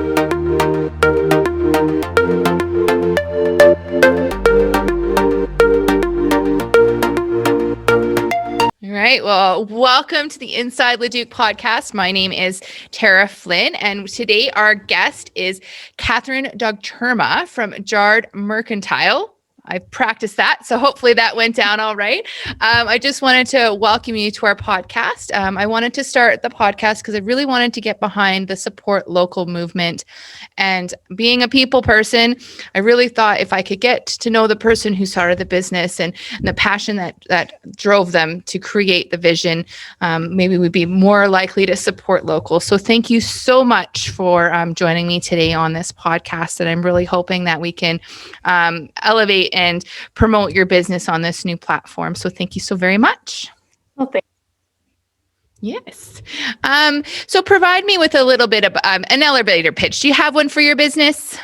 All right. Well, welcome to the Inside Leduc podcast. My name is Tarah Flynn, and today our guest is Katherine Dogterom from Jarred Mercantile. I've practiced that, so hopefully that went down all right. I just wanted to welcome you to our podcast. I wanted to start the podcast because I really wanted to get behind the support local movement. And being a people person, I really thought if I could get to know the person who started the business and the passion that drove them to create the vision, maybe we'd be more likely to support local. So thank you so much for joining me today on this podcast. And I'm really hoping that we can elevate and promote your business on this new platform. So thank you so very much. Well, thank you. Yes. So provide me with a little bit of an elevator pitch. Do you have one for your business?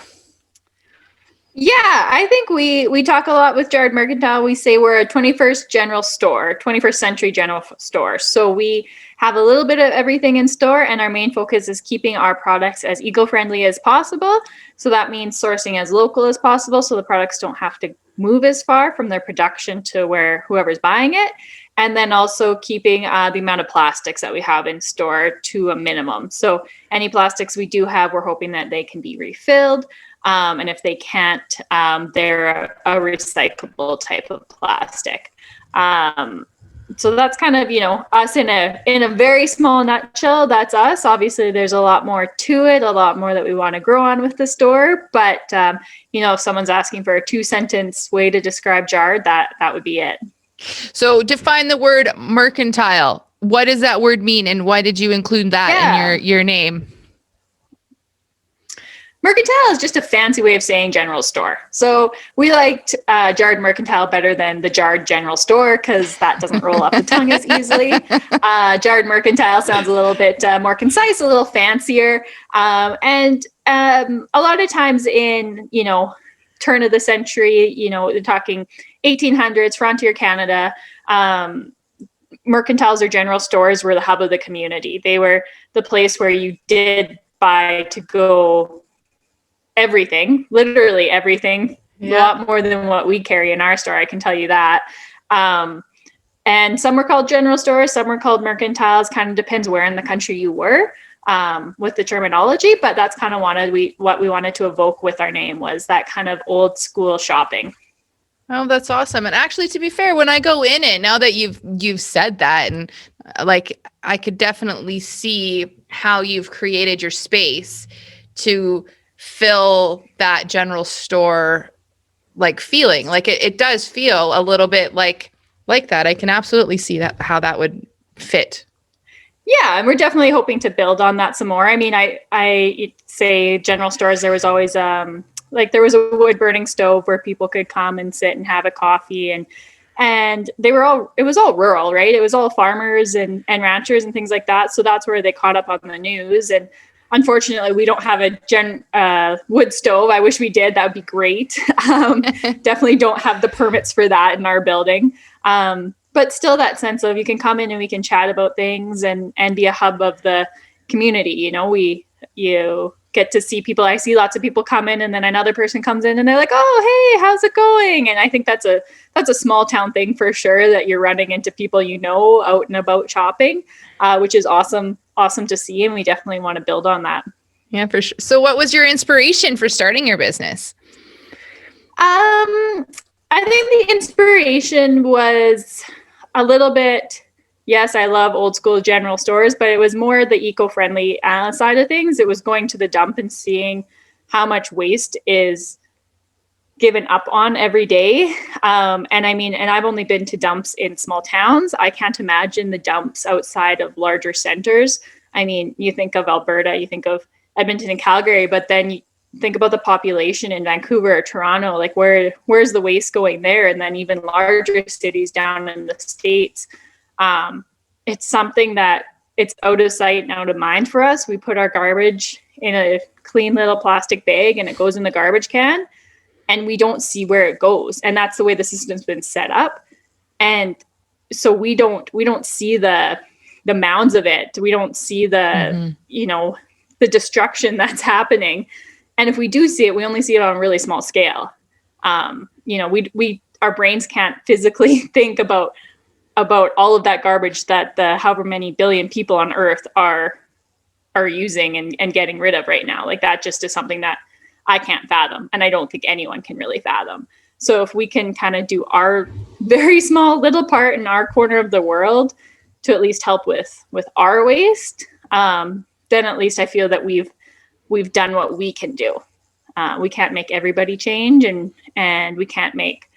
Yeah, I think we talk a lot with Jarred Mercantile. We say we're a 21st general store, 21st century general store. So we have a little bit of everything in store, and our main focus is keeping our products as eco-friendly as possible. So that means sourcing as local as possible, so the products don't have to move as far from their production to where whoever's buying it. And then also keeping the amount of plastics that we have in store to a minimum. So any plastics we do have, we're hoping that they can be refilled. And if they can't, they're a recyclable type of plastic. So that's kind of, us in a very small nutshell. That's us. Obviously, there's a lot more to it, a lot more that we want to grow on with the store. But, if someone's asking for a 2-sentence way to describe Jarred, that would be it. So define the word mercantile. What does that word mean, and why did you include that in your name? Mercantile is just a fancy way of saying general store. So we liked Jarred Mercantile better than the Jarred General Store because that doesn't roll off the tongue as easily. Jarred Mercantile sounds a little bit more concise, a little fancier. And a lot of times in, turn of the century, they're talking 1800s, frontier Canada, mercantiles or general stores were the hub of the community. They were the place where you did buy to go everything, literally everything, a lot more than what we carry in our store, I can tell you that. And some were called general stores, some were called mercantiles, kind of depends where in the country you were with the terminology, but that's kind of what we wanted to evoke with our name was that kind of old school shopping. Oh, that's awesome. And actually, to be fair, when I go in it, now that you've said that, and I could definitely see how you've created your space to fill that general store feeling. It does feel a little bit like that. I can absolutely see that how that would fit. Yeah, and we're definitely hoping to build on that some more. I mean, I say general stores, there was always there was a wood burning stove where people could come and sit and have a coffee, and it was all rural, right? It was all farmers and ranchers and things like that. So that's where they caught up on the news. And unfortunately, we don't have a wood stove. I wish we did. That would be great. Definitely don't have the permits for that in our building. But still that sense of you can come in and we can chat about things and be a hub of the community. You get to see people. I see lots of people come in and then another person comes in and they're like, oh, hey, how's it going? And I think that's a small town thing for sure, that you're running into people out and about shopping, which is awesome to see. And we definitely want to build on that. Yeah, for sure. So what was your inspiration for starting your business? I think the inspiration was a little bit, yes, I love old school general stores, but it was more the eco-friendly side of things. It was going to the dump and seeing how much waste is given up on every day. And I've only been to dumps in small towns. I can't imagine the dumps outside of larger centers. I mean, you think of Alberta, you think of Edmonton and Calgary, but then you think about the population in Vancouver or Toronto, where's the waste going there? And then even larger cities down in the States. It's something that it's out of sight and out of mind for us. We put our garbage in a clean little plastic bag and it goes in the garbage can and we don't see where it goes. And that's the way the system's been set up. And so we don't see the mounds of it. We don't see the, the destruction that's happening. And if we do see it, we only see it on a really small scale. We our brains can't physically think about all of that garbage that the however many billion people on Earth are using and getting rid of right now. Like, that just is something that I can't fathom, and I don't think anyone can really fathom. So if we can kind of do our very small little part in our corner of the world to at least help with our waste, then at least I feel that we've done what we can do. We can't make everybody change, and we can't make,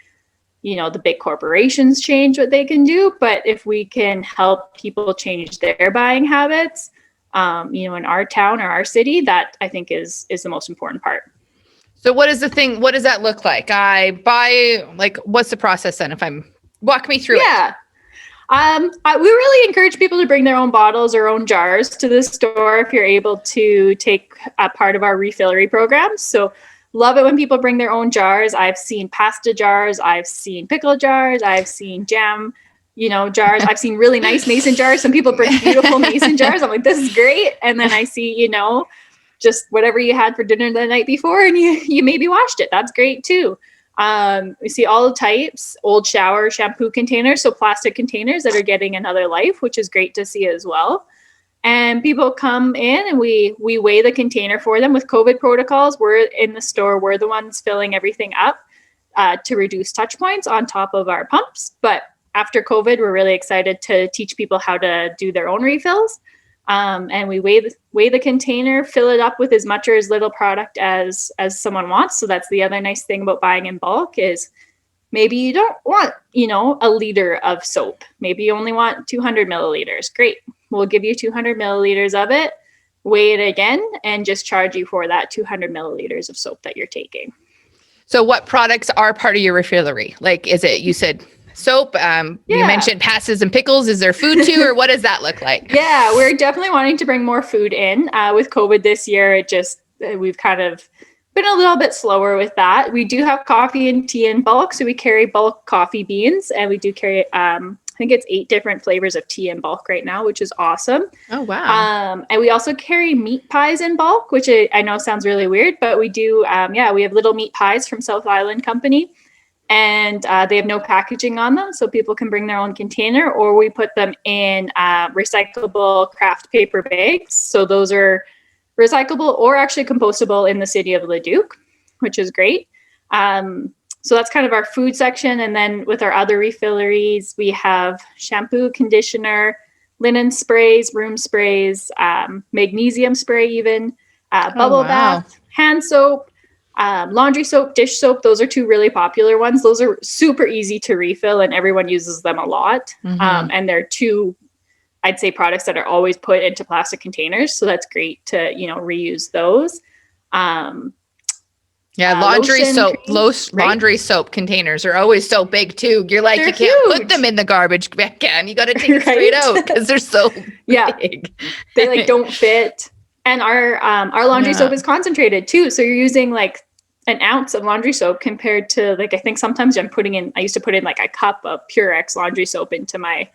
the big corporations change what they can do. But if we can help people change their buying habits, in our town or our city, that I think is the most important part. So what is the thing? What does that look like? I buy, what's the process then? Walk me through it. We really encourage people to bring their own bottles or own jars to the store if you're able to take a part of our refillery program. So love it when people bring their own jars. I've seen pasta jars. I've seen pickle jars. I've seen jam, jars. I've seen really nice mason jars. Some people bring beautiful mason jars. I'm like, this is great. And then I see, just whatever you had for dinner the night before and you maybe washed it. That's great too. We see all the types, old shower shampoo containers, so plastic containers that are getting another life, which is great to see as well. And people come in and we weigh the container for them. With COVID protocols, we're in the store, we're the ones filling everything up to reduce touch points on top of our pumps. But after COVID, we're really excited to teach people how to do their own refills. And we weigh the container, fill it up with as much or as little product as someone wants. So that's the other nice thing about buying in bulk is maybe you don't want, a liter of soap. Maybe you only want 200 milliliters. Great. We'll give you 200 milliliters of it, weigh it again, and just charge you for that 200 milliliters of soap that you're taking. So what products are part of your refillery? Is it, you said soap, you mentioned pastas and pickles. Is there food too, or what does that look like? Yeah, we're definitely wanting to bring more food in. With COVID this year, we've kind of been a little bit slower with that. We do have coffee and tea in bulk, so we carry bulk coffee beans, and we do carry, I think it's 8 different flavors of tea in bulk right now, which is awesome. Oh, wow. And we also carry meat pies in bulk, which I know sounds really weird, but we do. We have little meat pies from South Island Company. And they have no packaging on them, so people can bring their own container, or we put them in recyclable craft paper bags. So those are recyclable or actually compostable in the city of Leduc, which is great. So that's kind of our food section. And then with our other refilleries, we have shampoo, conditioner, linen sprays, room sprays, magnesium spray even, bubble bath, hand soap, laundry soap, dish soap. Those are 2 really popular ones. Those are super easy to refill and everyone uses them a lot. And they're 2, I'd say, products that are always put into plastic containers. So that's great to, reuse those. Laundry soap containers are always so big too. You're like, you can't put them in the garbage can. You got to take it straight out because they're so big. They don't fit. And our laundry soap is concentrated too. So you're using an ounce of laundry soap compared to I think sometimes I used to put in a cup of Purex laundry soap into my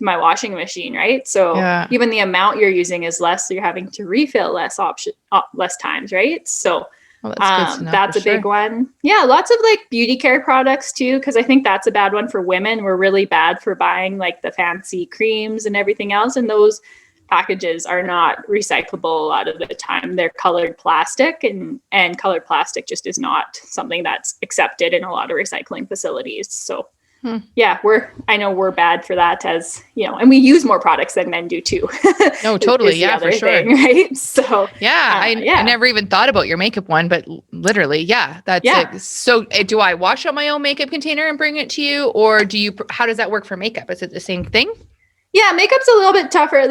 washing machine, right? So even the amount you're using is less, so you're having to refill less times, right? So that's a big one. Yeah, lots of beauty care products too, because I think that's a bad one for women. We're really bad for buying the fancy creams and everything else, and those packages are not recyclable a lot of the time. They're colored plastic, and colored plastic just is not something that's accepted in a lot of recycling facilities. So I know we're bad for that, as and we use more products than men do too. No, totally. Yeah, for sure. Thing, right. So I never even thought about your makeup one, but literally, that's it. So do I wash out my own makeup container and bring it to you, or how does that work for makeup? Is it the same thing? Yeah, makeup's a little bit tougher.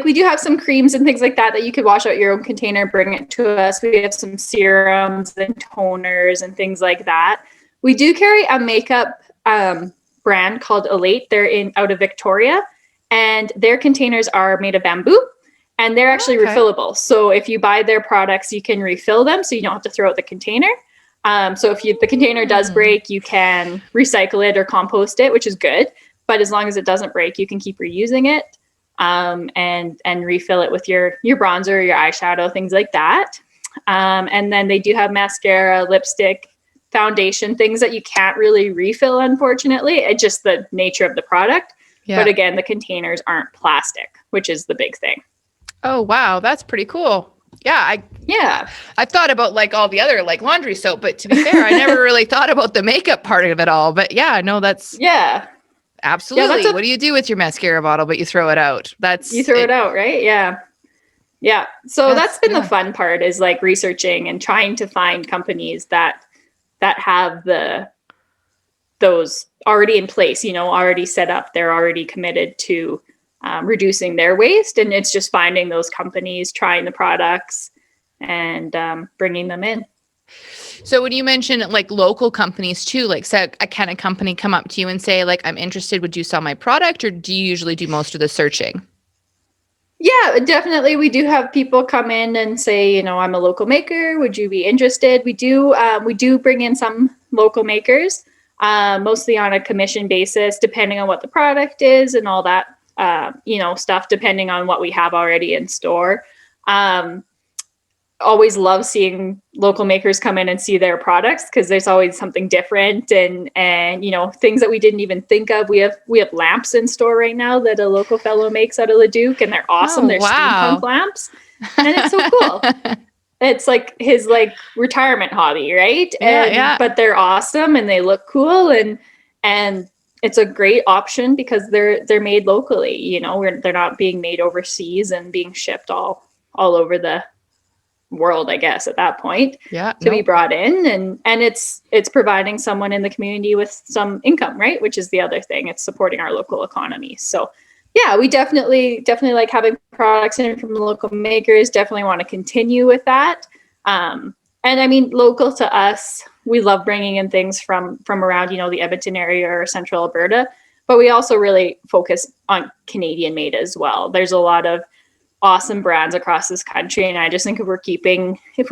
We do have some creams and things like that you could wash out your own container, bring it to us. We have some serums and toners and things like that. We do carry a makeup brand called Elate. They're out of Victoria, and their containers are made of bamboo, and they're actually refillable. So if you buy their products, you can refill them, so you don't have to throw out the container. So if the container does break, you can recycle it or compost it, which is good. But as long as it doesn't break, you can keep reusing it. and refill it with your bronzer, your eyeshadow, things like that. And then they do have mascara, lipstick, foundation, things that you can't really refill, unfortunately. It's just the nature of the product. Yeah. But again, the containers aren't plastic, which is the big thing. Oh, wow. That's pretty cool. Yeah. I thought about like all the other like laundry soap, but to be fair, I never really thought about the makeup part of it all. But yeah, no, that's absolutely. Yeah, what do you do with your mascara bottle, but you throw it out? You throw it out, right? Yeah. Yeah. So that's been the fun part, is like researching and trying to find companies that have those already in place, already set up. They're already committed to reducing their waste. And it's just finding those companies, trying the products, and bringing them in. So when you mention like local companies too, like say can a company come up to you and say like, I'm interested, would you sell my product? Or do you usually do most of the searching? Yeah, definitely. We do have people come in and say, I'm a local maker. Would you be interested? We do bring in some local makers, mostly on a commission basis, depending on what the product is and all that, stuff, depending on what we have already in store. Always love seeing local makers come in and see their products, because there's always something different and things that we didn't even think of. We have lamps in store right now that a local fellow makes out of Leduc, and they're awesome. They're steampunk lamps, and it's so cool. It's like his retirement hobby, right? But they're awesome and they look cool, and it's a great option because they're made locally. They're not being made overseas and being shipped all over the world, I guess, at that point, to be brought in, and it's providing someone in the community with some income, right? Which is the other thing. It's supporting our local economy. So yeah, we definitely like having products in from the local makers. Definitely want to continue with that. And I mean, local to us, we love bringing in things from around, the Edmonton area or central Alberta, but we also really focus on Canadian made as well. There's a lot of awesome brands across this country, and I just think if we're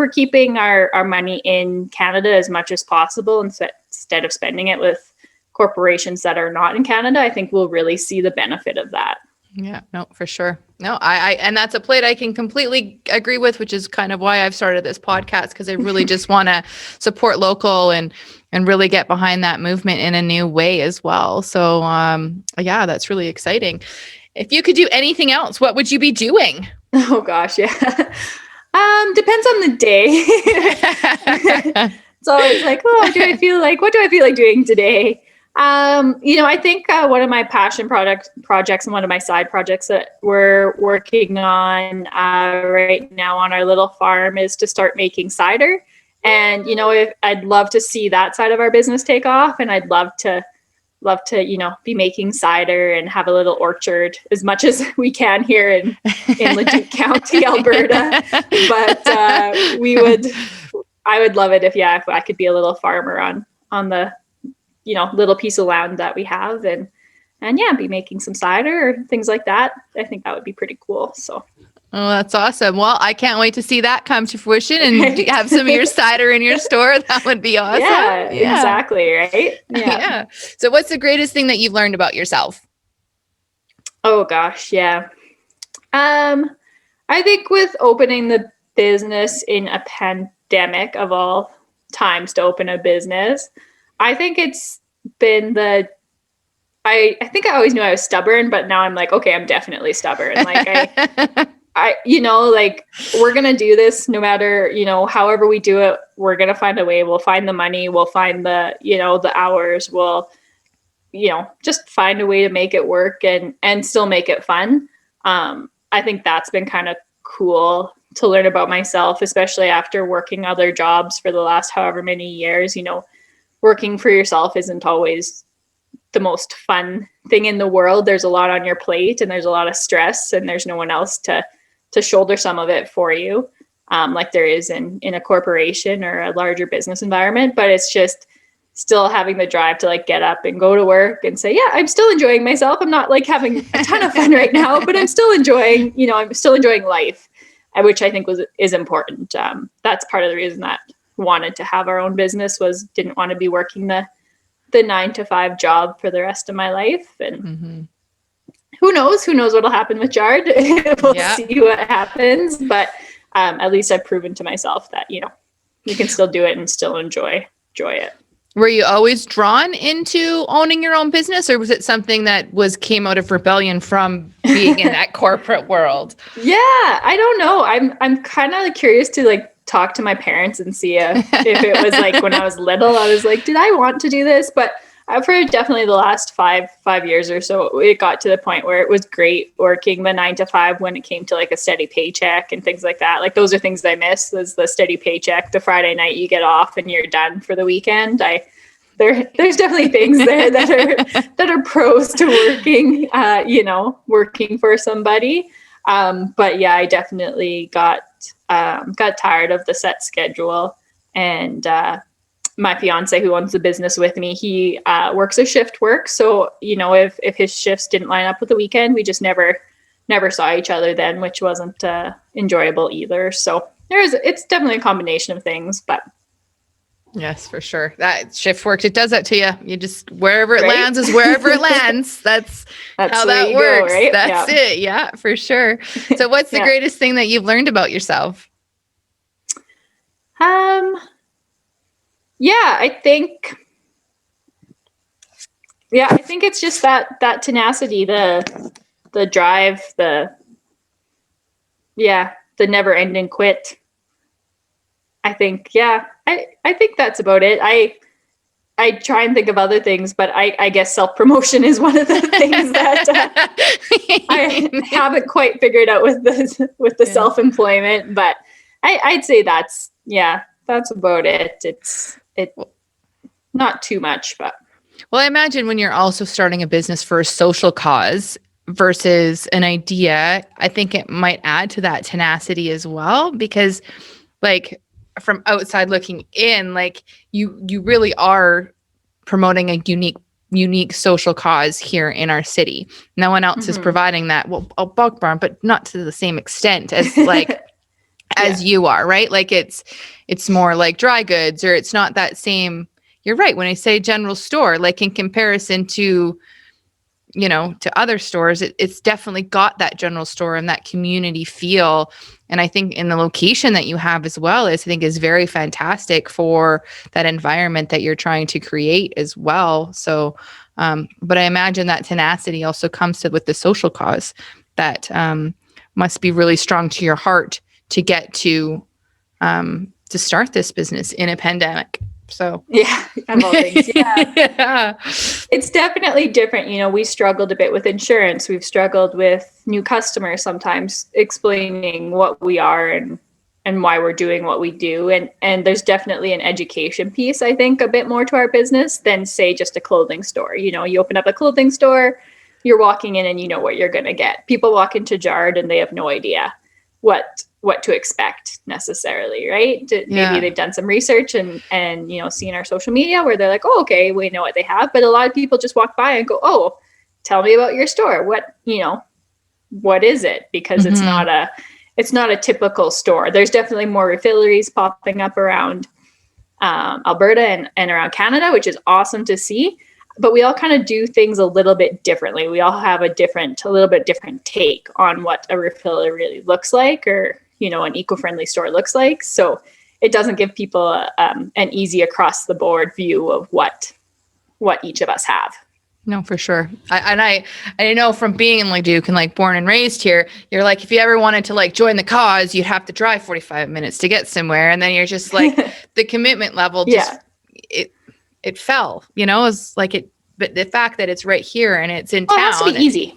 keeping our money in Canada as much as possible, instead of spending it with corporations that are not in Canada, I think we'll really see the benefit of that. Yeah, no, for sure. No, I and that's a plate I can completely agree with, which is kind of why I've started this podcast, because I really just want to support local and really get behind that movement in a new way as well. So yeah, that's really exciting. If you could do anything else, what would you be doing? Oh gosh, yeah. Depends on the day. It's always like, what do I feel like doing today? I think one of my passion projects and one of my side projects that we're working on right now on our little farm is to start making cider. And, I'd love to see that side of our business take off, and I'd love to, be making cider and have a little orchard as much as we can here in Leduc County, Alberta. But I would love it if I could be a little farmer on the, little piece of land that we have, and be making some cider or things like that. I think that would be pretty cool. So. Oh, that's awesome. Well, I can't wait to see that come to fruition and have some of your cider in your store. That would be awesome. Yeah. Exactly. Right. Yeah. So what's the greatest thing that you've learned about yourself? Oh gosh. Yeah. I think with opening the business in a pandemic, of all times to open a business, I think it's been I think I always knew I was stubborn, but now I'm like, okay, I'm definitely stubborn. Like we're going to do this no matter, however we do it, we're going to find a way. We'll find the money. We'll find the hours. We'll, just find a way to make it work and still make it fun. I think that's been kind of cool to learn about myself, especially after working other jobs for the last however many years. Working for yourself isn't always the most fun thing in the world. There's a lot on your plate and there's a lot of stress, and there's no one else to shoulder some of it for you, like there is in a corporation or a larger business environment. But it's just still having the drive to like get up and go to work and say, yeah, I'm still enjoying myself. I'm not like having a ton of fun right now, but I'm still enjoying life, which I think is important. That's part of the reason that wanted to have our own business, was didn't want to be working the 9-to-5 job for the rest of my life. And who knows what'll happen with Jard. We'll see what happens, but at least I've proven to myself that, you can still do it and still enjoy it. Were you always drawn into owning your own business, or was it something that came out of rebellion from being in that corporate world? Yeah, I don't know. I'm kind of curious to like talk to my parents and see if it was like when I was little, I was like, did I want to do this? But for definitely the last five years or so, it got to the point where it was great working the 9 to 5 when it came to like a steady paycheck and things like that. Like those are things that I miss, was the steady paycheck, the Friday night you get off and you're done for the weekend. There's definitely things there that are pros to working, working for somebody. But yeah, I definitely got tired of the set schedule, and my fiance, who owns the business with me, he works a shift work. So, if his shifts didn't line up with the weekend, we just never saw each other then, which wasn't enjoyable either. So it's definitely a combination of things, but. Yes, for sure. That shift work, it does that to you. You just, wherever it lands is wherever it lands. That's how that works. Go, right? That's it. Yeah, for sure. So what's the greatest thing that you've learned about yourself? I think it's just that tenacity, the drive, the never ending quit. I think, I think that's about it. I try and think of other things, but I guess self-promotion is one of the things that I haven't quite figured out with the self-employment, but I'd say that's about it. It's not too much, but. Well, I imagine when you're also starting a business for a social cause versus an idea, I think it might add to that tenacity as well, because like from outside looking in, like you really are promoting a unique social cause here in our city. No one else is providing that. Well, a bog barn, but not to the same extent as like as you are, right? Like it's more like dry goods, or it's not that same. You're right. When I say general store, like in comparison to, to other stores, it's definitely got that general store and that community feel. And I think in the location that you have as well is very fantastic for that environment that you're trying to create as well. So, but I imagine that tenacity also comes with the social cause that must be really strong to your heart to get to start this business in a pandemic. So of all things, It's definitely different. We struggled a bit with insurance. We've struggled with new customers sometimes, explaining what we are and why we're doing what we do. And there's definitely an education piece, I think, a bit more to our business than, say, just a clothing store. You open up a clothing store, you're walking in and you know what you're going to get. People walk into Jard and they have no idea what to expect necessarily, right? Maybe they've done some research and seen our social media where they're like, oh, okay, we know what they have. But a lot of people just walk by and go, oh, tell me about your store. What is it? Because it's not a typical store. There's definitely more refilleries popping up around Alberta and around Canada, which is awesome to see. But we all kind of do things a little bit differently. We all have a little bit different take on what a refiller really looks like, or an eco-friendly store looks like. So it doesn't give people an easy across the board view of what each of us have. No, for sure. I know from being in Leduc and like born and raised here, you're like, if you ever wanted to like join the cause, you'd have to drive 45 minutes to get somewhere. And then you're just like, the commitment level just, it fell, it's like but the fact that it's right here and it's in town. It has to be easy.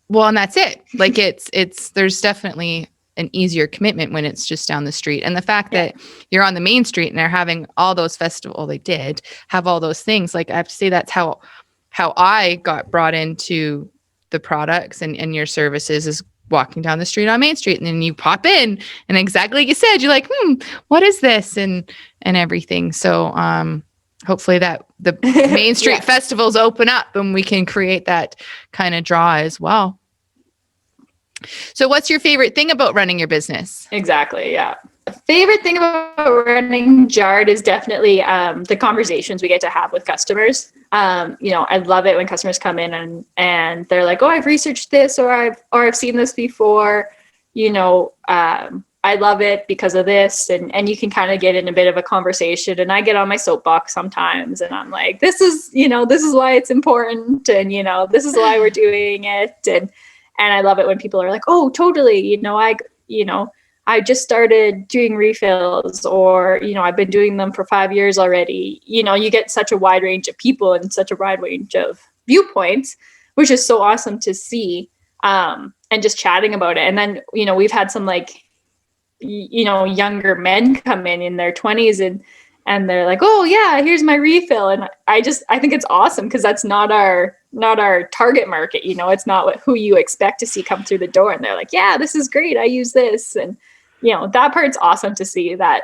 Well, and that's it. Like there's definitely an easier commitment when it's just down the street. And the fact that you're on the main street and they're having all those they did have all those things. Like I have to say that's how I got brought into the products and your services is walking down the street on Main Street, and then you pop in and exactly like you said, you're like, what is this? And everything. So, hopefully that the Main Street festivals open up and we can create that kind of draw as well. So what's your favorite thing about running your business? Exactly. Yeah. favorite thing about running Jarred is definitely the conversations we get to have with customers. I love it when customers come in and they're like, "Oh, I've researched this, or I've seen this before." I love it because of this, and you can kind of get in a bit of a conversation. And I get on my soapbox sometimes, and I'm like, "This is why it's important, and this is why we're doing it." And I love it when people are like, "Oh, totally. I just started doing refills, or, I've been doing them for 5 years already." You get such a wide range of people and such a wide range of viewpoints, which is so awesome to see. And just chatting about it. And then, we've had some younger men come in their 20s and they're like, "Oh yeah, here's my refill." And I think it's awesome because that's not our target market. It's not who you expect to see come through the door. And they're like, "Yeah, this is great. I use this." And, that part's awesome to see that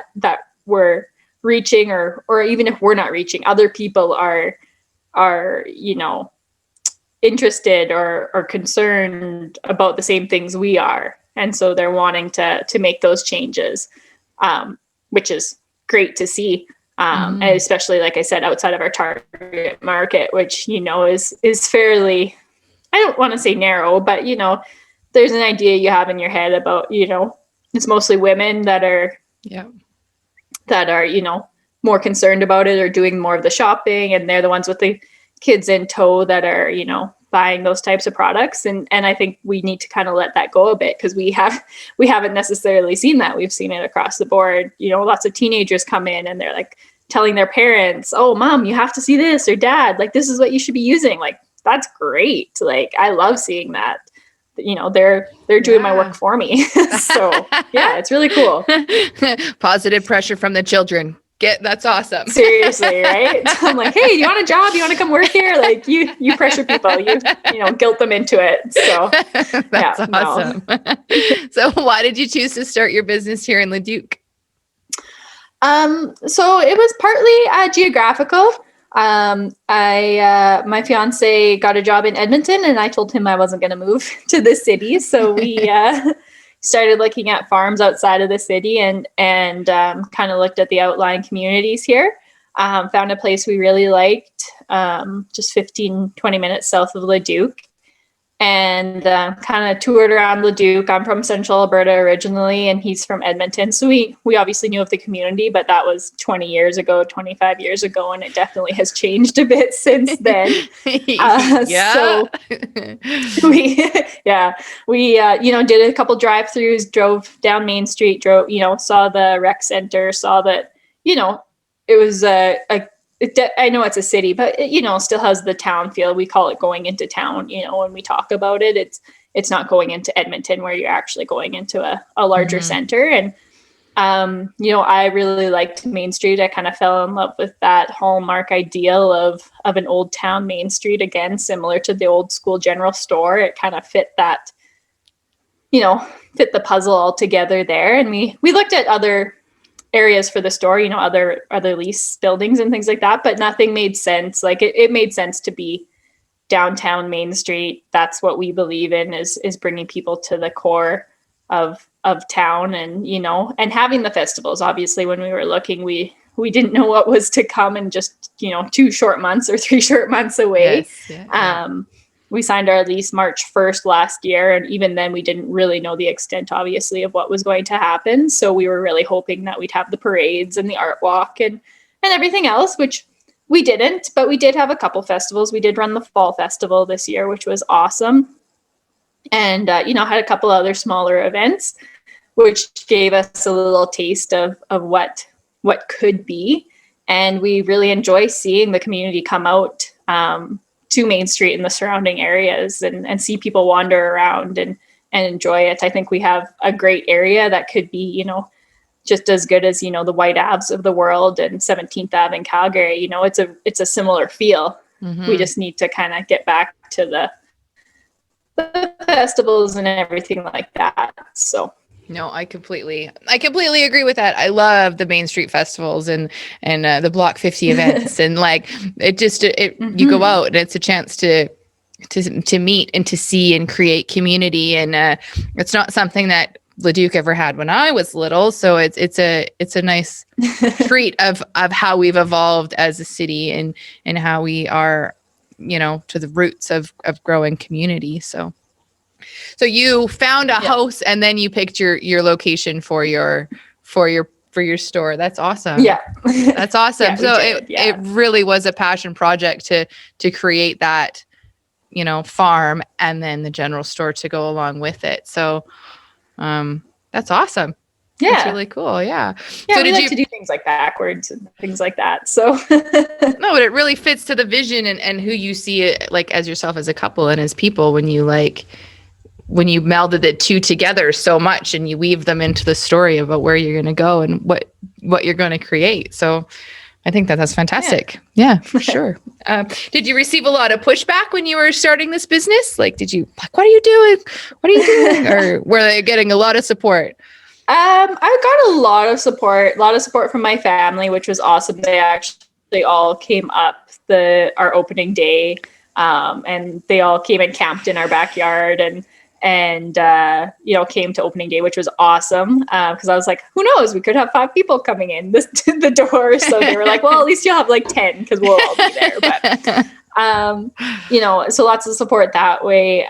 we're reaching, or even if we're not reaching, other people are interested or concerned about the same things we are. And so they're wanting to make those changes, which is great to see. And especially, like I said, outside of our target market, which, is fairly, I don't want to say narrow, but, there's an idea you have in your head about, it's mostly women that are, more concerned about it or doing more of the shopping. And they're the ones with the kids in tow that are, buying those types of products. And I think we need to kind of let that go a bit, because we haven't necessarily seen that. We've seen it across the board. Lots of teenagers come in and they're like telling their parents, "Oh, Mom, you have to see this," or "Dad, like, this is what you should be using." Like, that's great. Like, I love seeing that. They're doing my work for me. So yeah, it's really cool. Positive pressure from the children. That's awesome. Seriously, right? I'm like, "Hey, do you want a job? You want to come work here?" Like, you pressure people, you guilt them into it. So that's awesome. No. So why did you choose to start your business here in Leduc? So it was partly geographical. My fiance got a job in Edmonton, and I told him I wasn't going to move to the city. So we started looking at farms outside of the city and kind of looked at the outlying communities here. Found a place we really liked, just 15, 20 minutes south of Leduc, and kind of toured around Leduc. I'm from Central Alberta originally, and he's from Edmonton. So we obviously knew of the community, but that was 20 years ago, 25 years ago, and it definitely has changed a bit since then. So we did a couple drive-throughs, drove down Main Street, saw the rec center, saw that, it was I know it's a city, but it, still has the town feel. We call it going into town. When we talk about it, it's not going into Edmonton where you're actually going into a larger center. And, I really liked Main Street. I kind of fell in love with that hallmark ideal of an old town Main Street, again, similar to the old school general store. It kind of fit that, fit the puzzle all together there. And we looked at other areas for the store, other lease buildings and things like that, but nothing made sense. Like it made sense to be downtown Main Street. That's what we believe in, is bringing people to the core of town, and and having the festivals. Obviously, when we were looking, we didn't know what was to come in just 2 short months or 3 short months away. Yes, we signed our lease March 1st last year. And even then we didn't really know the extent, obviously, of what was going to happen. So we were really hoping that we'd have the parades and the art walk and everything else, which we didn't, but we did have a couple festivals. We did run the fall festival this year, which was awesome. And, had a couple other smaller events, which gave us a little taste of what could be. And we really enjoy seeing the community come out, to Main Street and the surrounding areas and see people wander around and enjoy it. I think we have a great area that could be, just as good as, the White Aves of the world and 17th Ave in Calgary. It's a similar feel. We just need to kind of get back to the festivals and everything like that. So. No, I completely agree with that. I love the Main Street festivals and the Block 50 events, and you go out and it's a chance to meet and to see and create community. And it's not something that Leduc ever had when I was little. So it's a nice treat of how we've evolved as a city and how we are, to the roots of growing community. So you found a house and then you picked your location for your store. That's awesome. Yeah. That's awesome. So it really was a passion project to create that, farm and then the general store to go along with it. So that's awesome. Yeah. That's really cool. Yeah. Yeah, so we like to do things like backwards and things like that. So no, but it really fits to the vision and who you see it like as yourself as a couple and as people when you melded the two together so much and you weave them into the story about where you're going to go and what you're going to create. So I think that's fantastic. Yeah, for sure. Did you receive a lot of pushback when you were starting this business? Like, did you what are you doing? What are you doing? Or were they getting a lot of support? I got a lot of support from my family, which was awesome. They actually all came up our opening day, and they all came and camped in our backyard and came to opening day, which was awesome. Because I was like, who knows? We could have 5 people coming in the door. So they were like, well, at least you'll have like 10 because we'll all be there. But, so lots of support that way.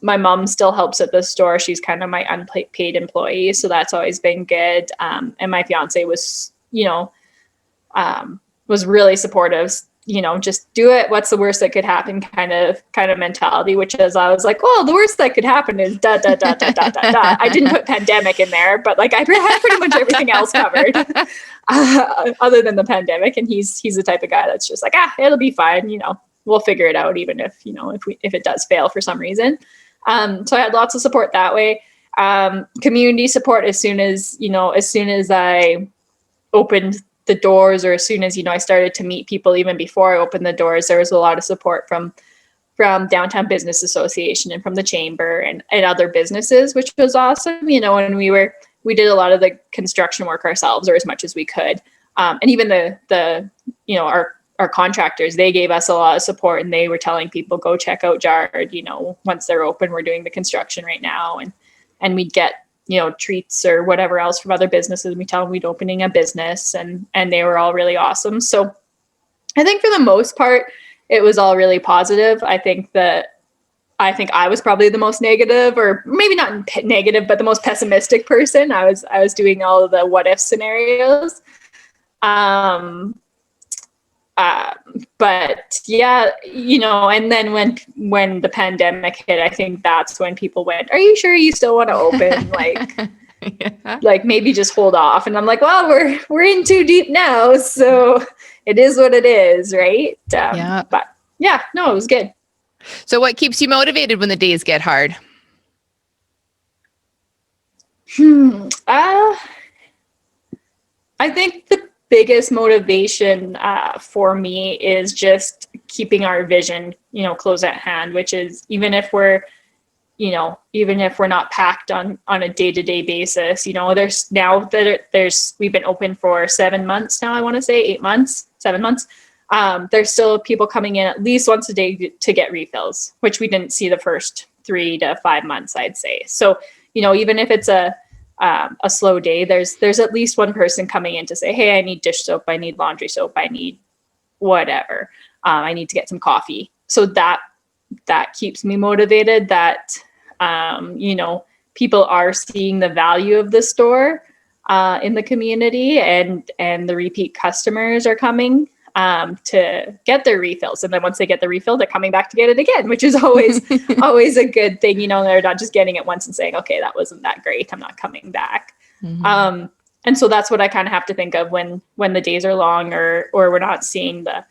My mom still helps at the store. She's kind of my unpaid employee. So that's always been good. And my fiance was, was really supportive. Just do it. What's the worst that could happen kind of mentality, which is I was like, well, the worst that could happen is da, da, da, da, da, da, da. I didn't put pandemic in there, but like I had pretty much everything else covered other than the pandemic. And he's the type of guy that's just like, it'll be fine. We'll figure it out. Even if it does fail for some reason. So I had lots of support that way. Community support as soon as I opened the doors, or as soon as I started to meet people. Even before I opened the doors, there was a lot of support from Downtown Business Association and from the chamber and other businesses, which was awesome. And we did a lot of the construction work ourselves, or as much as we could. And even our contractors, they gave us a lot of support, and they were telling people, go check out Jard, once they're open, we're doing the construction right now. And we'd get treats or whatever else from other businesses. We tell them we'd opening a business, and they were all really awesome. So I think for the most part, it was all really positive. I think I was probably the most negative, or maybe not negative, but the most pessimistic person. I was doing all of the what if scenarios. But yeah, and then when the pandemic hit, I think that's when people went, are you sure you still want to open? Like maybe just hold off. And I'm like, well, we're in too deep now. So it is what it is. Right. But yeah, no, it was good. So what keeps you motivated when the days get hard? I think the biggest motivation for me is just keeping our vision, close at hand, which is even if we're not packed on a day-to-day basis, we've been open for 7 months now. I want to say 7 months. There's still people coming in at least once a day to get refills, which we didn't see the first 3 to 5 months, I'd say. So, even if it's a slow day, there's at least one person coming in to say, hey, I need dish soap, I need laundry soap, I need whatever, I need to get some coffee. So that keeps me motivated, that people are seeing the value of the store in the community, and the repeat customers are coming to get their refills. And then once they get the refill, they're coming back to get it again, which is always a good thing. They're not just getting it once and saying, okay, that wasn't that great, I'm not coming back. Mm-hmm. And so that's what I kind of have to think of when the days are long, or we're not seeing the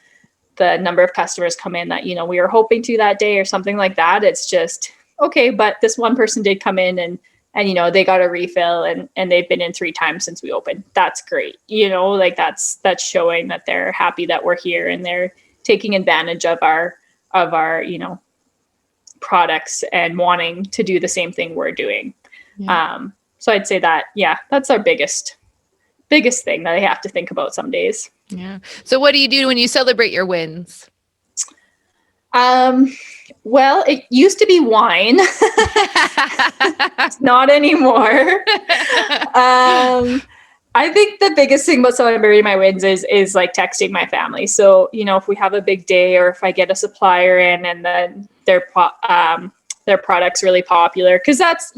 number of customers come in that, we were hoping to that day or something like that. It's just, okay, but this one person did come in and they got a refill and they've been in 3 times since we opened. That's great. That's showing that they're happy that we're here and they're taking advantage of our products and wanting to do the same thing we're doing. Yeah. So I'd say that, that's our biggest thing that I have to think about some days. Yeah. So what do you do when you celebrate your wins? Well, it used to be wine. Not anymore. I think the biggest thing about celebrating my wins is like texting my family. So, if we have a big day or if I get a supplier in and then their product's really popular, because that's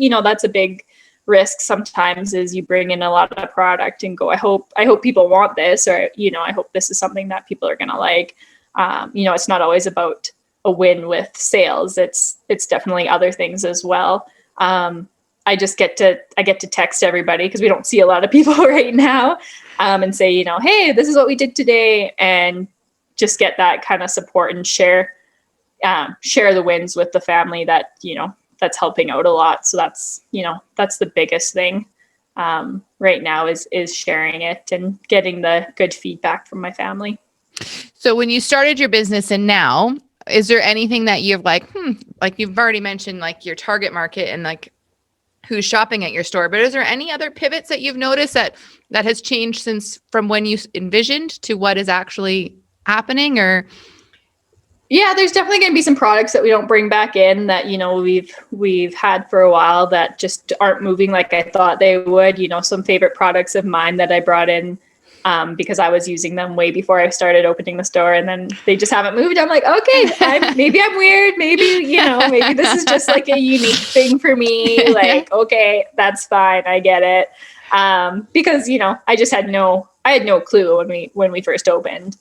a big risk sometimes, is you bring in a lot of product and go, I hope people want this, or, I hope this is something that people are going to like. It's not always about a win with sales. It's definitely other things as well. I get to text everybody because we don't see a lot of people right now, and say, hey, this is what we did today, and just get that kind of support and share the wins with the family that's helping out a lot. So that's the biggest thing right now is sharing it and getting the good feedback from my family. So when you started your business and now, is there anything that you've like you've already mentioned, like your target market and like who's shopping at your store, but is there any other pivots that you've noticed that has changed since from when you envisioned to what is actually happening? Or yeah, there's definitely going to be some products that we don't bring back in that, we've had for a while that just aren't moving like I thought they would. Some favorite products of mine that I brought in because I was using them way before I started opening the store, and then they just haven't moved. I'm like, okay, maybe I'm weird. Maybe, maybe this is just like a unique thing for me. Like, okay, that's fine. I get it. Because, I just had no clue when we first opened.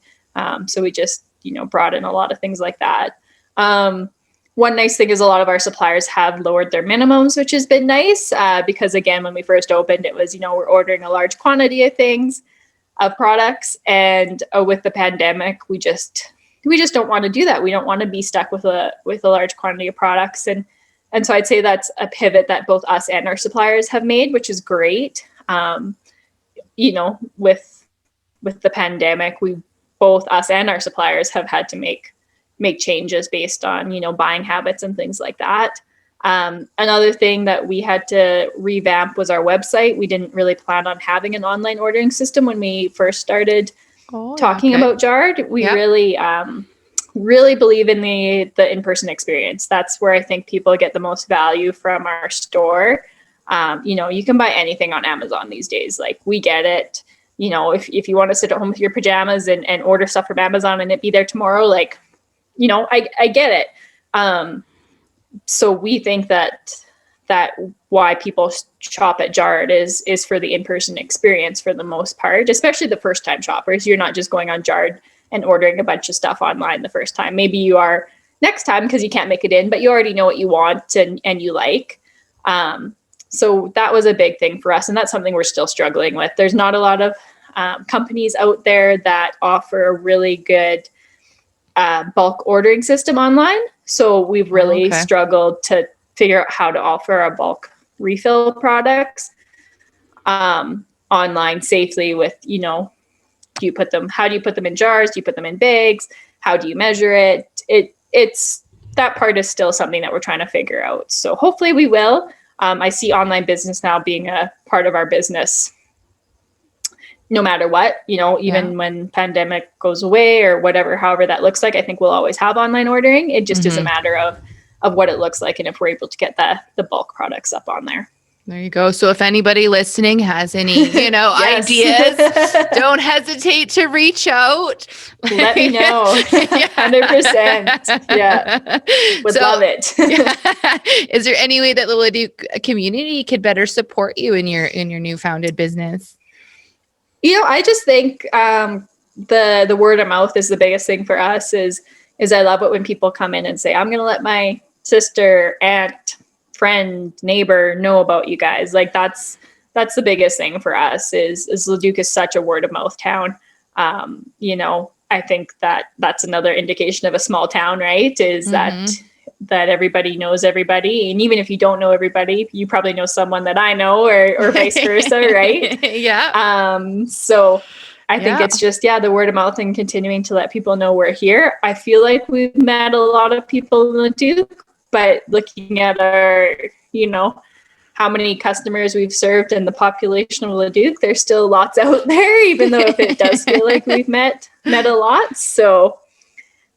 So we just, brought in a lot of things like that. One nice thing is a lot of our suppliers have lowered their minimums, which has been nice. Because again, when we first opened, it was, we're ordering a large quantity of products, and with the pandemic, we just don't want to do that. We don't want to be stuck with a large quantity of products, and so I'd say that's a pivot that both us and our suppliers have made, which is great. With the pandemic, both us and our suppliers have had to make changes based on buying habits and things like that. Another thing that we had to revamp was our website. We didn't really plan on having an online ordering system when we first started talking about Jard. We really believe in the in-person experience. That's where I think people get the most value from our store. You can buy anything on Amazon these days. Like, we get it. If you want to sit at home with your pajamas and order stuff from Amazon and it be there tomorrow, like, I get it. So we think that why people shop at Jard is for the in-person experience for the most part, especially the first-time shoppers. You're not just going on Jard and ordering a bunch of stuff online the first time. Maybe you are next time because you can't make it in, but you already know what you want and you like. So that was a big thing for us, and that's something we're still struggling with. There's not a lot of companies out there that offer a really good bulk ordering system online. So we've really struggled to figure out how to offer our bulk refill products online safely with, how do you put them in jars? Do you put them in bags? How do you measure it? It's that part is still something that we're trying to figure out. So hopefully we will. I see online business now being a part of our business no matter what, even when pandemic goes away or whatever, however that looks like. I think we'll always have online ordering. It just is a matter of what it looks like and if we're able to get the bulk products up on there. There you go. So if anybody listening has any, ideas, don't hesitate to reach out. Let me know. 100%. Yeah. Would love it. Is there any way that the Leduc community could better support you in your new founded business? I just think the word of mouth is the biggest thing for us is I love it when people come in and say, I'm going to let my sister, aunt, friend, neighbor know about you guys. Like, that's the biggest thing for us is Leduc is such a word of mouth town. I think that's another indication of a small town, right? Is that everybody knows everybody. And even if you don't know everybody, you probably know someone that I know or vice versa, right? Yeah. So I think it's just, the word of mouth and continuing to let people know we're here. I feel like we've met a lot of people in Leduc, but looking at our, how many customers we've served and the population of Leduc, there's still lots out there, even though if it does feel like we've met a lot. So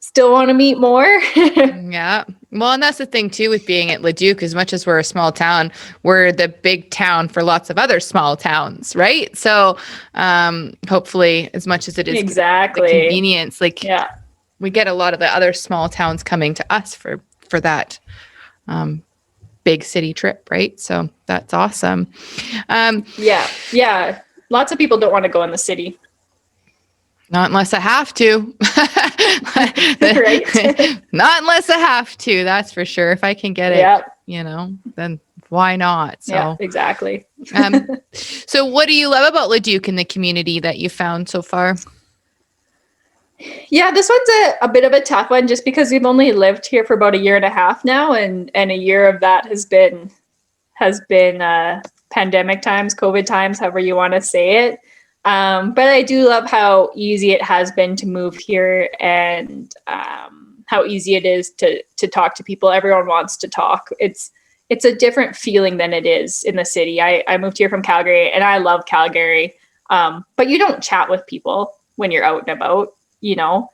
still want to meet more. Yeah. Well, and that's the thing too with being at Leduc, as much as we're a small town, we're the big town for lots of other small towns, right? So hopefully, as much as it is the Exactly. convenience, like Yeah. we get a lot of the other small towns coming to us for that big city trip, right? So that's awesome. Yeah. Lots of people don't want to go in the city. Not unless I have to. Right. Not unless I have to, that's for sure. If I can get it, then why not? So Yeah, exactly. So what do you love about Leduc in the community that you found so far? Yeah, this one's a bit of a tough one just because we've only lived here for about a year and a half now, and a year of that has been pandemic times, COVID times, however you want to say it. But I do love how easy it has been to move here, and how easy it is to talk to people. Everyone wants to talk. It's a different feeling than it is in the city. I moved here from Calgary, and I love Calgary, but you don't chat with people when you're out and about. You don't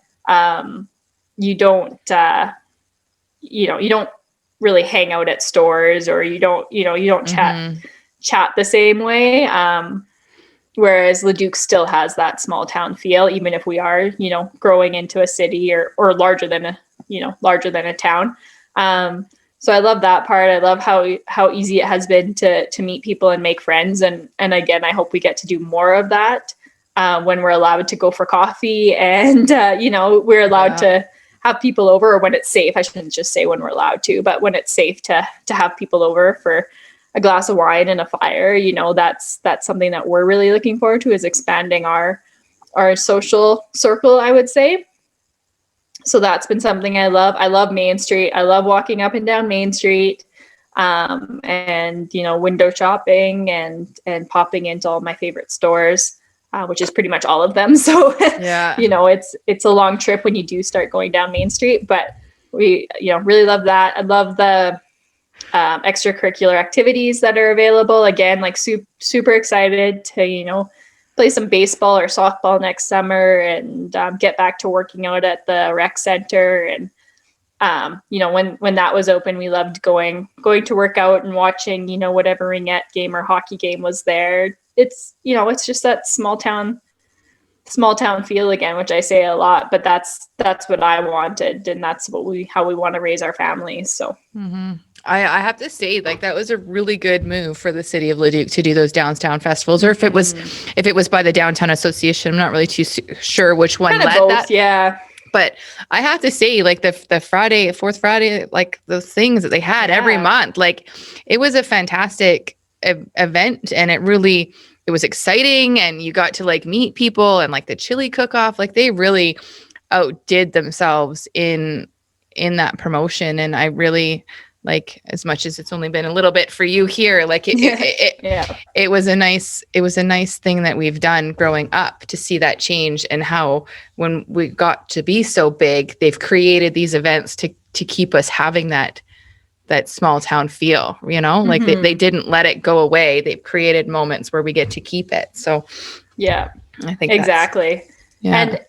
you don't really hang out at stores, or you don't chat the same way. Whereas Leduc still has that small town feel, even if we are, growing into a city or larger than a town. So I love that part. I love how easy it has been to meet people and make friends. And again, I hope we get to do more of that when we're allowed to go for coffee, and we're allowed to have people over, or when it's safe. I shouldn't just say when we're allowed to, but when it's safe to have people over for a glass of wine and a fire. That's something that we're really looking forward to, is expanding our social circle, I would say. So that's been something I love. I love Main Street. I love walking up and down Main Street, and window shopping and popping into all my favorite stores, which is pretty much all of them. So Yeah. It's a long trip when you do start going down Main Street, but we really love that. I love the extracurricular activities that are available. Again, like super excited to play some baseball or softball next summer, and get back to working out at the rec center. And when that was open, we loved going to work out and watching whatever ringette game or hockey game was there. It's just that small town feel again, which I say a lot, but that's what I wanted, and that's how we want to raise our families. So I have to say, like, that was a really good move for the city of Leduc to do those downtown festivals, or if it was by the Downtown Association. I'm not really too sure which one led both, that. Yeah. But I have to say, like, the Friday, fourth Friday, like those things that they had every month, like, it was a fantastic event, and it was exciting, and you got to like meet people, and like the chili cook-off, like they really outdid themselves in that promotion. And I really, like, as much as it's only been a little bit for you here, like it was a nice thing that we've done growing up, to see that change, and how when we got to be so big, they've created these events to keep us having that small town feel, like they didn't let it go away. They've created moments where we get to keep it. So yeah, I think exactly. And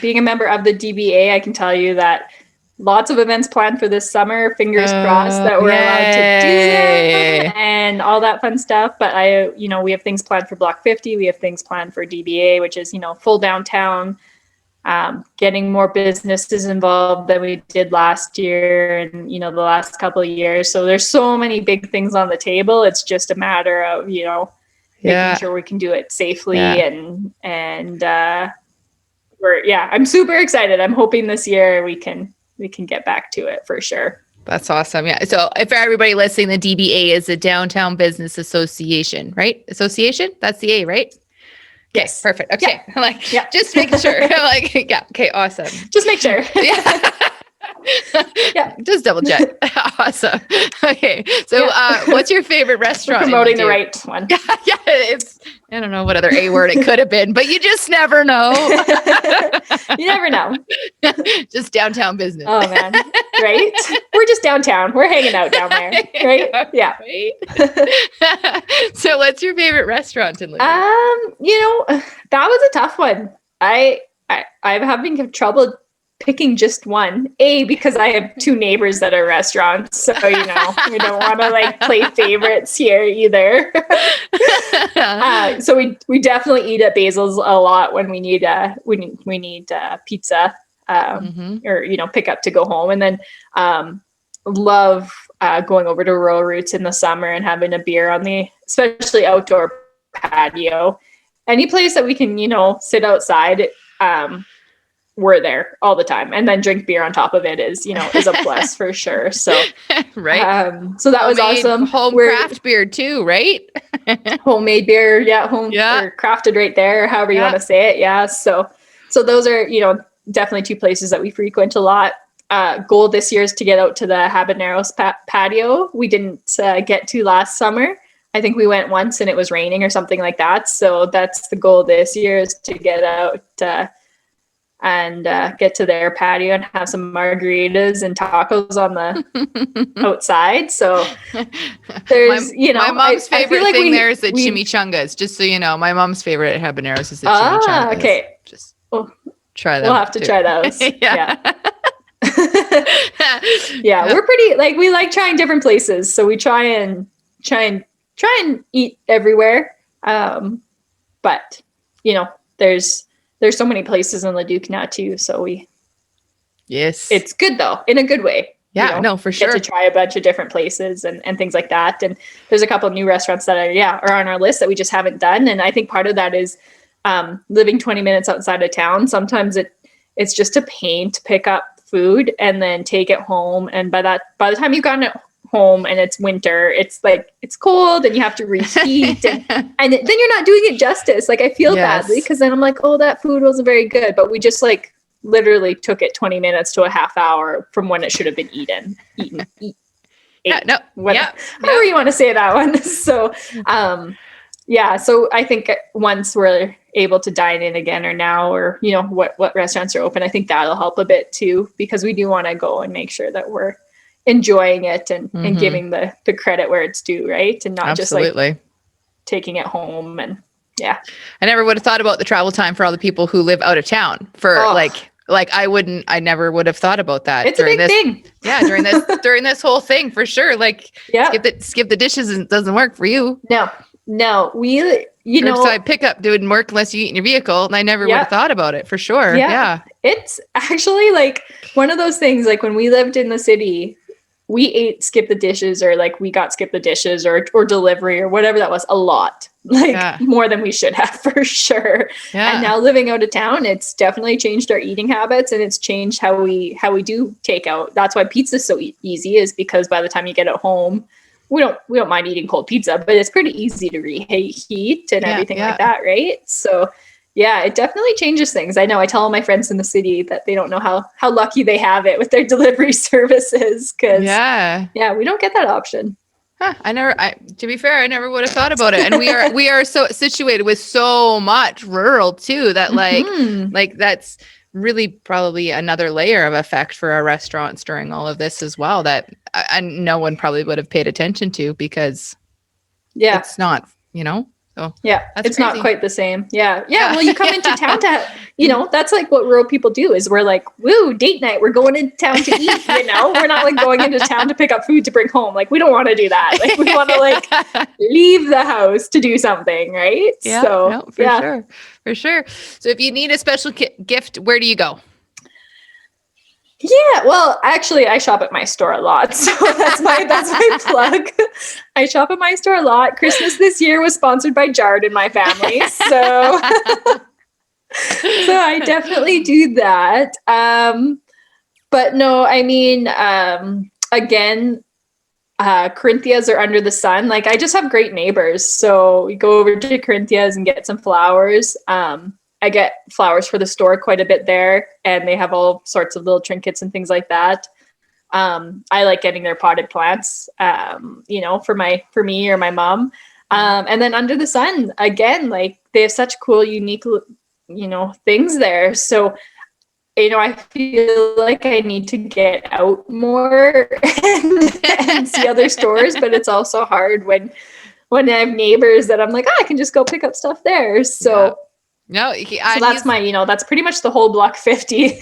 being a member of the DBA, I can tell you that lots of events planned for this summer. Fingers crossed that we're allowed to do them and all that fun stuff. But we have things planned for Block 50. We have things planned for DBA, which is, full downtown, getting more businesses involved than we did last year and, the last couple of years. So there's so many big things on the table. It's just a matter of, making sure we can do it safely. And I'm super excited. I'm hoping this year we can get back to it for sure. That's awesome. Yeah. So for everybody listening, the DBA is the Downtown Business Association, right? Association? That's the A, right? Okay, yes. Perfect. Okay. Yeah. Just making sure. Yeah. Okay. Awesome. Just make sure. Yeah. Just double check. Awesome. Okay. So what's your favorite restaurant? Promoting the right one. Yeah. I don't know what other A word it could have been, but you just never know. You never know. Just downtown business. Oh man. Right? We're just downtown. We're hanging out down there. Right? Yeah. Right? So what's your favorite restaurant in Leduc? That was a tough one. I'm having trouble picking just one. Because I have 2 neighbors that are restaurants, so we don't want to like play favorites here either. So we definitely eat at Basil's a lot when we need pizza, or pick up to go home, and then love going over to Rural Roots in the summer and having a beer on the especially outdoor patio. Any place that we can sit outside, we're there all the time, and then drink beer on top of it is a plus for sure. So right. So that was awesome. Home craft beer too, right? Homemade beer, or crafted right there, however you want to say it. Yeah. So those are definitely 2 places that we frequent a lot. Goal this year is to get out to the Habaneros patio. We didn't get to last summer. I think we went once and it was raining or something like that. So that's the goal this year, is to get out and get to their patio and have some margaritas and tacos on the outside. So there's, my mom's favorite thing there is the chimichangas. Just so you know, my mom's favorite at Habaneros is the chimichangas. Okay. Just try them. We'll have to try those. Yeah. We're pretty we like trying different places. So we try and eat everywhere. But there's so many places in Leduc now too. So it's good though, in a good way. Yeah, no, for sure. Get to try a bunch of different places and things like that. And there's a couple of new restaurants that are on our list that we just haven't done. And I think part of that is living 20 minutes outside of town. Sometimes it's just a pain to pick up food and then take it home. And by the time you've gotten it home and it's winter, it's cold and you have to reheat and then you're not doing it justice. Like, I feel badly because then I'm like, oh, that food wasn't very good, but we just literally took it 20 minutes to a half hour from when it should have been eaten. However you want to say that one. So so I think once we're able to dine in again, or what restaurants are open, I think that'll help a bit too, because we do want to go and make sure that we're enjoying it and giving the credit where it's due, right? And not just taking it home. And I never would have thought about the travel time for all the people who live out of town for I never would have thought about that. It's a big thing. Yeah. During this whole thing, for sure. Skip the dishes and it doesn't work for you. No, we, curbside pickup didn't work unless you eat in your vehicle. And I never would have thought about it, for sure. Yeah. It's actually one of those things, when we lived in the city, we ate skip the dishes, or we got skip the dishes or delivery or whatever that was, a lot, more than we should have, for sure. Yeah. And now living out of town, it's definitely changed our eating habits, and it's changed how we do takeout. That's why pizza is so easy, is because by the time you get it home, we don't mind eating cold pizza, but it's pretty easy to reheat and everything like that, right? So it definitely changes things. I know I tell all my friends in the city that they don't know how lucky they have it with their delivery services, because we don't get that option. To be fair, I never would have thought about it. And we are so situated with so much rural too, that that's really probably another layer of effect for our restaurants during all of this as well, that no one probably would have paid attention to, because it's not, so it's crazy. Not quite the same. Well, you come into town to that's what rural people do, is we're woo, date night, we're going into town to eat. We're not going into town to pick up food to bring home. We don't want to do that. We want to leave the house to do something, right? For sure. So if you need a special gift, where do you go? Yeah, well, actually, I shop at my store a lot, so that's my plug. I shop at my store a lot. Christmas this year was sponsored by Jard in my family, so I definitely do that. But no, I mean, again, Corinthia's are under the sun. I just have great neighbors, so we go over to Corinthia's and get some flowers. I get flowers for the store quite a bit there, and they have all sorts of little trinkets and things like that. I like getting their potted plants, for me or my mom. And then under the sun, again, they have such cool, unique, things there. So, I feel like I need to get out more and see other stores, but it's also hard when I have neighbors that I'm I can just go pick up stuff there. So. No, so that's my, that's pretty much the whole block 50.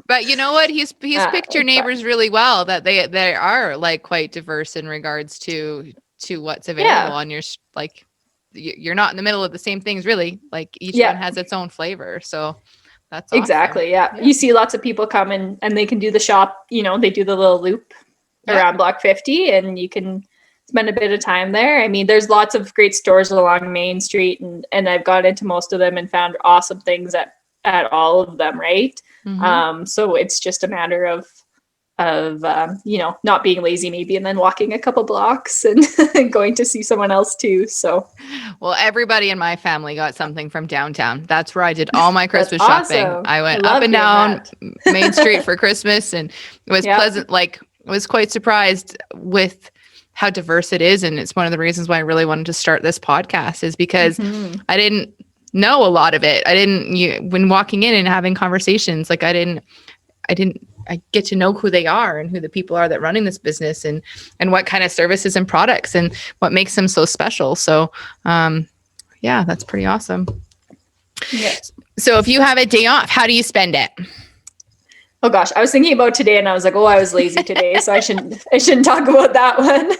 But you know what? He's picked your neighbors really well. That they are like quite diverse in regards to what's available on your like. You're not in the middle of the same things, really. Like each one has its own flavor. So that's awesome. Exactly. Yeah. You see lots of people come and they can do the shop. You know, they do the little loop around Block 50, and you can spend a bit of time there. I mean, there's lots of great stores along Main Street, and I've gone into most of them and found awesome things at all of them, right? So it's just a matter of you know, not being lazy maybe, and then walking a couple blocks and going to see someone else too. So, well, everybody in my family got something from downtown. That's where I did all my Christmas awesome. shopping. I went up and down Main Street for Christmas, and it was pleasant. Like, I was quite surprised with how diverse it is. And it's one of the reasons why I really wanted to start this podcast, is because I didn't know a lot of it. When walking in and having conversations, like I get to know who they are and who the people are that running this business, and what kind of services and products and what makes them so special. So, yeah, that's pretty awesome. Yes. So if you have a day off, how do you spend it? Oh gosh, I was thinking about today, and I was like, oh, I was lazy today, so I shouldn't talk about that one.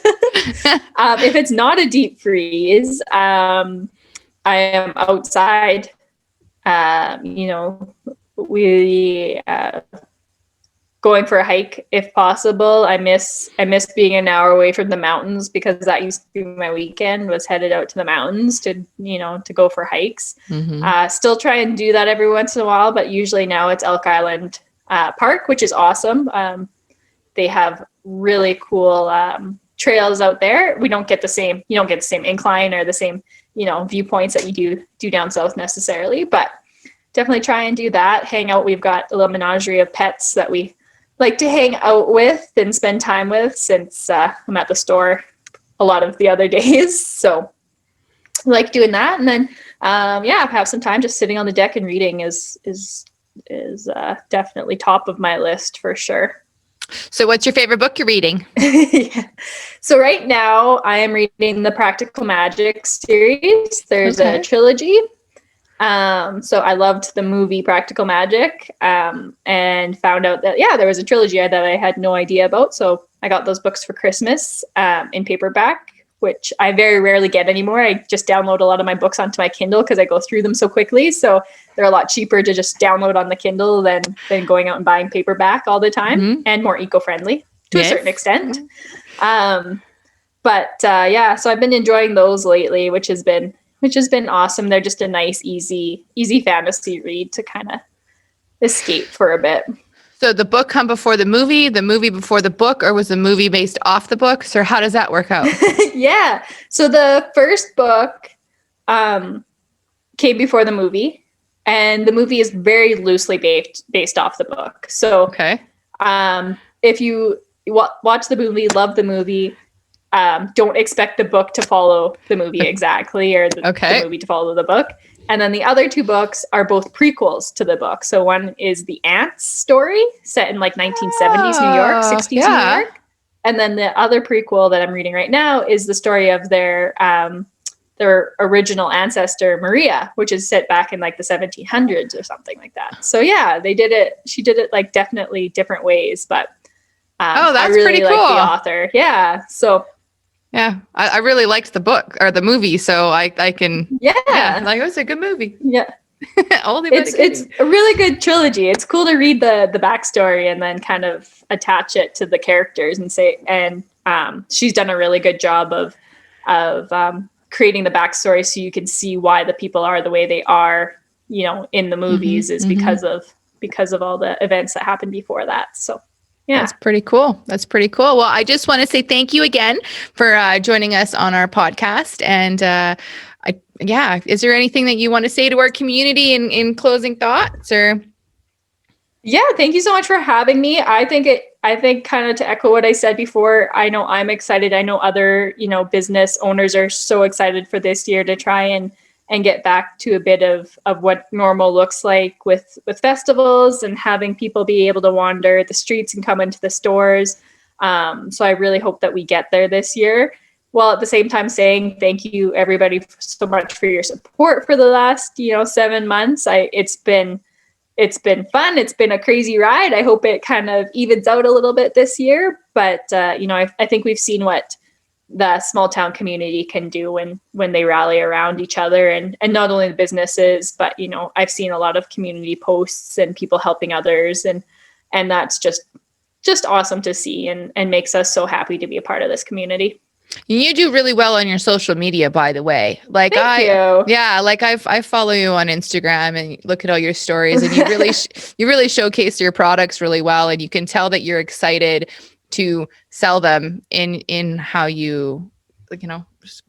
If it's not a deep freeze, I am outside. You know, we going for a hike if possible. I miss being an hour away from the mountains, because that used to be my weekend, was headed out to the mountains to go for hikes. Still try and do that every once in a while, but usually now it's Elk Island Park, which is awesome. They have really cool trails out there. You don't get the same incline or the same, viewpoints that you do down south necessarily, but definitely try and do that. Hang out. We've got a little menagerie of pets that we like to hang out with and spend time with, since I'm at the store a lot of the other days. So I like doing that. And then, have some time just sitting on the deck and reading is definitely top of my list for sure. So what's your favorite book you're reading? So right now I am reading the Practical Magic series. There's a trilogy. So I loved the movie Practical Magic, and found out that, there was a trilogy that I had no idea about. So I got those books for Christmas, in paperback, which I very rarely get anymore. I just download a lot of my books onto my Kindle because I go through them so quickly. So they're a lot cheaper to just download on the Kindle than going out and buying paperback all the time, and more eco-friendly to a certain extent. So I've been enjoying those lately, which has been awesome. They're just a nice, easy fantasy read to kind of escape for a bit. So the book come before the movie before the book, or was the movie based off the books, or how does that work out? Yeah. So the first book came before the movie, and the movie is very loosely based off the book. So if you watch the movie, love the movie, don't expect the book to follow the movie exactly, or the movie to follow the book. And then the other two books are both prequels to the book. So one is the Ants story, set in like 1970s New York, 60s New York. And then the other prequel that I'm reading right now is the story of their original ancestor, Maria, which is set back in like the 1700s or something like that. So she did it like definitely different ways, but that's I really pretty cool. like the author. Yeah. So yeah, I really liked the book or the movie, so I can like, it was a good movie. Yeah. It's a really good trilogy. It's cool to read the backstory and then kind of attach it to the characters and she's done a really good job of creating the backstory so you can see why the people are the way they are, in the movies because of all the events that happened before that. So yeah. That's pretty cool. Well, I just want to say thank you again for joining us on our podcast. And is there anything that you want to say to our community in closing thoughts, or? Yeah, thank you so much for having me. I think kind of to echo what I said before, I know I'm excited. I know other, business owners are so excited for this year to try and get back to a bit of what normal looks like with festivals and having people be able to wander the streets and come into the stores. So I really hope that we get there this year, while at the same time saying thank you everybody so much for your support for the last, 7 months. It's been it's been fun. It's been a crazy ride. I hope it kind of evens out a little bit this year. But, I think we've seen what the small town community can do when they rally around each other, and not only the businesses, but, I've seen a lot of community posts and people helping others. And that's just awesome to see, and makes us so happy to be a part of this community. You do really well on your social media, by the way. Like Thank you. Yeah, like I follow you on Instagram and look at all your stories, and you really you really showcase your products really well, and you can tell that you're excited to sell them in how you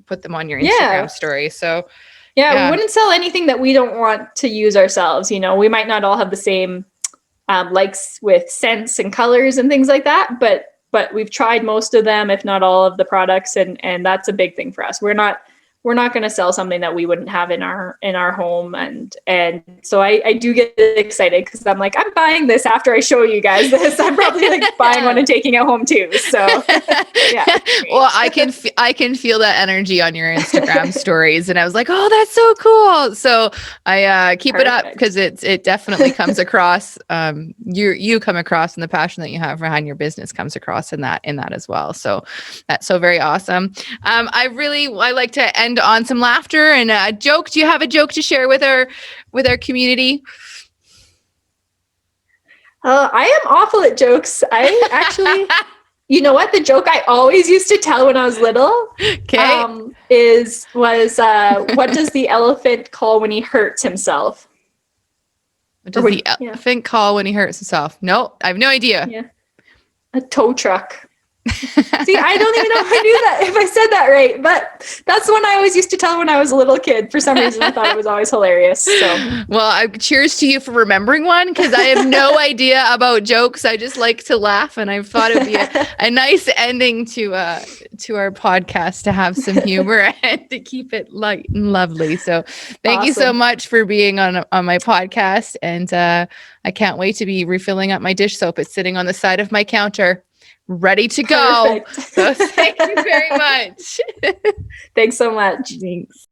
put them on your Instagram story. So yeah, we wouldn't sell anything that we don't want to use ourselves. We might not all have the same likes with scents and colors and things like that, but we've tried most of them, if not all of the products, and that's a big thing for us. We're not going to sell something that we wouldn't have in our home, and so I do get excited because I'm like, I'm buying this after I show you guys this. I'm probably like buying one and taking it home too. So yeah. Well, I can feel that energy on your Instagram stories, and I was like, oh, that's so cool. So I keep it up, because it definitely comes across. You come across, and the passion that you have behind your business comes across in that as well. So that's so very awesome. I like to end on some laughter and a joke. Do you have a joke to share with our community? I am awful at jokes. I actually, you know what? The joke I always used to tell when I was little, was what does the elephant call when he hurts himself? What does the elephant call when he hurts himself? No, I have no idea. Yeah, a tow truck. See, I don't even know if I knew that, if I said that right, but that's one I always used to tell when I was a little kid. For some reason, I thought it was always hilarious. So, well, cheers to you for remembering one, because I have no idea about jokes. I just like to laugh, and I thought it'd be a nice ending to our podcast, to have some humor and to keep it light and lovely. So, thank you so much for being on my podcast, and I can't wait to be refilling up my dish soap. It's sitting on the side of my counter, ready to go. So thank you very much. Thanks so much. Thanks.